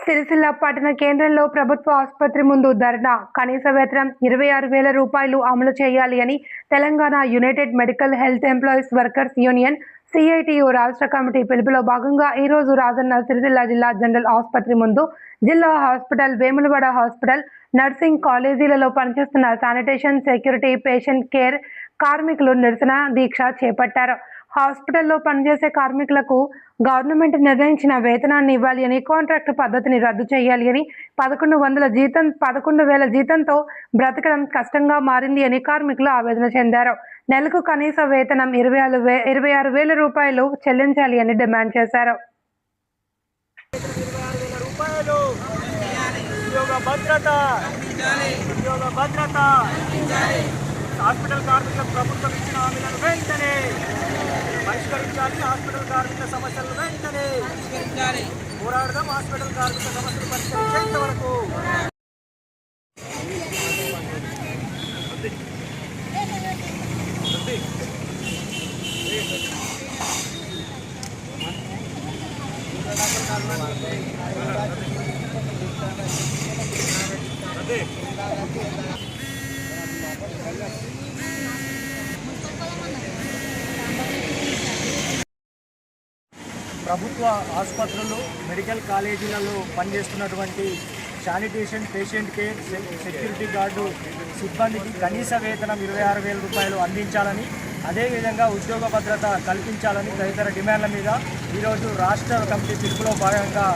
సిరిసిల్ల పట్టణ కేంద్రంలో ప్రభుత్వ ఆసుపత్రి ముందు ధర్నా. కనీస వేతనం 26,000 రూపాయలు అమలు చేయాలి అని Telangana United medical health employees workers union CITU రాష్ట్ర కమిటీ పిలుపులో భాగంగా ఈరోజు రాజన్న సిరిసిల్ల జిల్లా జనరల్ ఆసుపత్రి ముందు జిల్లా హాస్పిటల్, వేములవాడ హాస్పిటల్, నర్సింగ్ కాలేజీలలో పనిచేస్తున్న శానిటేషన్, సెక్యూరిటీ, పేషెంట్ కేర్ కార్మికులు నిరసన దీక్ష చేపట్టారు. హాస్పిటల్లో పనిచేసే కార్మికులకు గవర్నమెంట్ నిర్ణయించిన వేతనాన్ని ఇవ్వాలి అని, కాంట్రాక్ట్ పద్ధతిని రద్దు చేయాలి అని, 11,000 జీతంతో బ్రతకడం కష్టంగా మారింది అని కార్మికులు ఆవేదన చెందారు. నెలకు కనీస వేతనం 26,000 రూపాయలు చెల్లించాలి అని డిమాండ్ చేశారు. హాస్పిటల్ కార్మికులకు ప్రభుత్వం ఇచ్చిన హామీలను వెంటనే పరిష్కరించాలి. హాస్పిటల్ కార్మికుల సమస్యలను వెంటనే పోరాడదాం. హాస్పిటల్ కార్మికుల సమస్యలు పరిష్కరించేంత వరకు ప్రభుత్వ ఆసుపత్రులు, మెడికల్ కాలేజీలలో పనిచేస్తున్నటువంటి sanitation, patient care, security guard సిబ్బందికి కనీస వేతనం 26,000 రూపాయలు అందించాలని, అదేవిధంగా ఉద్యోగ భద్రత కల్పించాలని తదితర డిమాండ్ల మీద ఈరోజు రాష్ట్ర కమిటీ పిలుపులో భాగంగా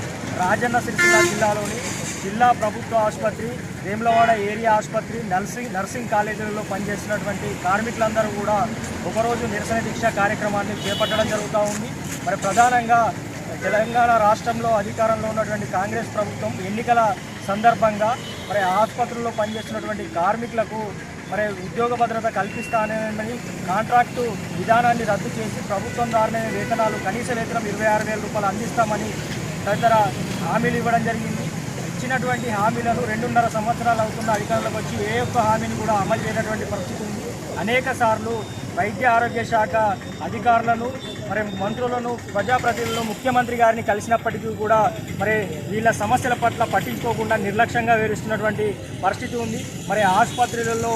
రాజన్న సిరిసిల్ల జిల్లాలోని జిల్లా ప్రభుత్వ ఆసుపత్రి, వేములవాడ ఏరియా ఆసుపత్రి, నర్సింగ్ కాలేజీలలో పనిచేస్తున్నటువంటి కార్మికులందరూ కూడా ఒకరోజు నిరసన దీక్ష కార్యక్రమాన్ని చేపట్టడం జరుగుతూ ఉంది. మరి ప్రధానంగా తెలంగాణ రాష్ట్రంలో అధికారంలో ఉన్నటువంటి కాంగ్రెస్ ప్రభుత్వం ఎన్నికల సందర్భంగా మరి ఆసుపత్రుల్లో పనిచేస్తున్నటువంటి కార్మికులకు మరి ఉద్యోగ భద్రత కల్పిస్తానని కాంట్రాక్టు విధానాన్ని రద్దు చేసి ప్రభుత్వం ద్వారానే వేతనాలు, కనీస వేతనం 26,000 రూపాయలు అందిస్తామని తదితర హామీలు ఇవ్వడం జరిగింది. ఇచ్చినటువంటి హామీలను 2.5 సంవత్సరాలు అవుతున్న అధికారులకు వచ్చి ఏ ఒక్క హామీని కూడా అమలు చేయనటువంటి పరిస్థితి ఉంది. అనేక సార్లు వైద్య ఆరోగ్య శాఖ అధికారులను, మరి మంత్రులను, ప్రజాప్రతినిధులను, ముఖ్యమంత్రి గారిని కలిసినప్పటికీ కూడా మరి వీళ్ళ సమస్యల పట్ల పట్టించుకోకుండా నిర్లక్ష్యంగా వివరిస్తున్నటువంటి పరిస్థితి ఉంది. మరి ఆసుపత్రులలో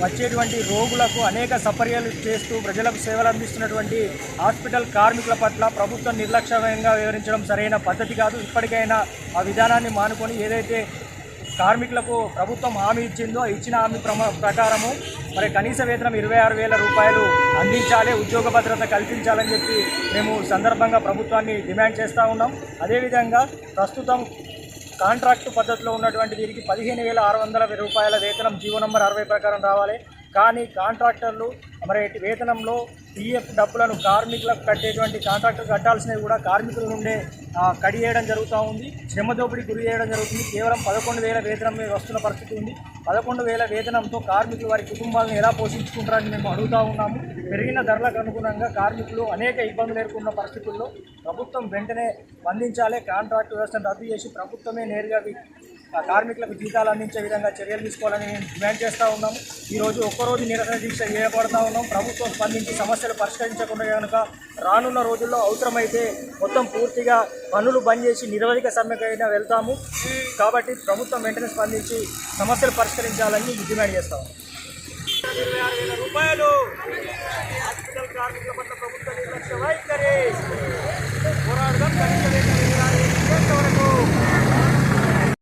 వచ్చేటువంటి రోగులకు అనేక సపర్యలు చేస్తూ ప్రజలకు సేవలు అందిస్తున్నటువంటి హాస్పిటల్ కార్మికుల పట్ల ప్రభుత్వం నిర్లక్ష్యంగా వివరించడం సరైన పద్ధతి కాదు. ఇప్పటికైనా ఆ విధానాన్ని మానుకొని ఏదైతే కార్మికులకు ప్రభుత్వం హామీ ఇచ్చిందో ఇచ్చిన హామీ ప్రకారము మరి కనీస వేతనం 26,000 రూపాయలు అందించాలి, ఉద్యోగ భద్రత కల్పించాలని చెప్పి మేము సందర్భంగా ప్రభుత్వాన్ని డిమాండ్ చేస్తూ ఉన్నాం. అదేవిధంగా ప్రస్తుతం కాంట్రాక్టు పద్ధతిలో ఉన్నటువంటి వీరికి 15,600 రూపాయల వేతనం జీవో నంబర్ 60 ప్రకారం రావాలి. కానీ కాంట్రాక్టర్లు మరి వేతనంలో పిఎఫ్ డబ్బులను కార్మికులకు కట్టేటువంటి కాంట్రాక్టర్ కట్టాల్సినవి కూడా కార్మికుల నుండే కడియేయడం జరుగుతూ ఉంది. శ్రమ దోపిడీ గురి చేయడం జరుగుతుంది. కేవలం 11,000 వేతనం మీద వస్తున్న పరిస్థితి ఉంది. 11,000 వేతనంతో కార్మికులు వారి కుటుంబాలను ఎలా పోషించుకుంటారని మేము అడుగుతూ ఉన్నాము. పెరిగిన ధరలకు అనుగుణంగా కార్మికులు అనేక ఇబ్బందులు ఎదుర్కొన్న పరిస్థితుల్లో ప్రభుత్వం వెంటనే స్పందించాలి. కాంట్రాక్ట్ వ్యవస్థను రద్దు చేసి ప్రభుత్వమే నేరుగా కార్మికులకు జీతాలు అందించే విధంగా చర్యలు తీసుకోవాలని మేము డిమాండ్ చేస్తూ ఉన్నాము. ఈరోజు ఒక్కరోజు నిరసన దీక్ష చేయబడతా ఉన్నాం. ప్రభుత్వం స్పందించి సమస్యలు పరిష్కరించకుండా కనుక రానున్న రోజుల్లో అవసరమైతే మొత్తం పూర్తిగా పనులు బంద్ చేసి నిరవధిక సమ్మెకైనా వెళ్తాము. కాబట్టి ప్రభుత్వం వెంటనే స్పందించి సమస్యలు పరిష్కరించాలని డిమాండ్ చేస్తాము. 26,000 రూపాయలు హాస్పిటల్ కార్మికుల పట్ల ప్రభుత్వ నిర్లక్ష్య వైఖరి పోరాడదాం.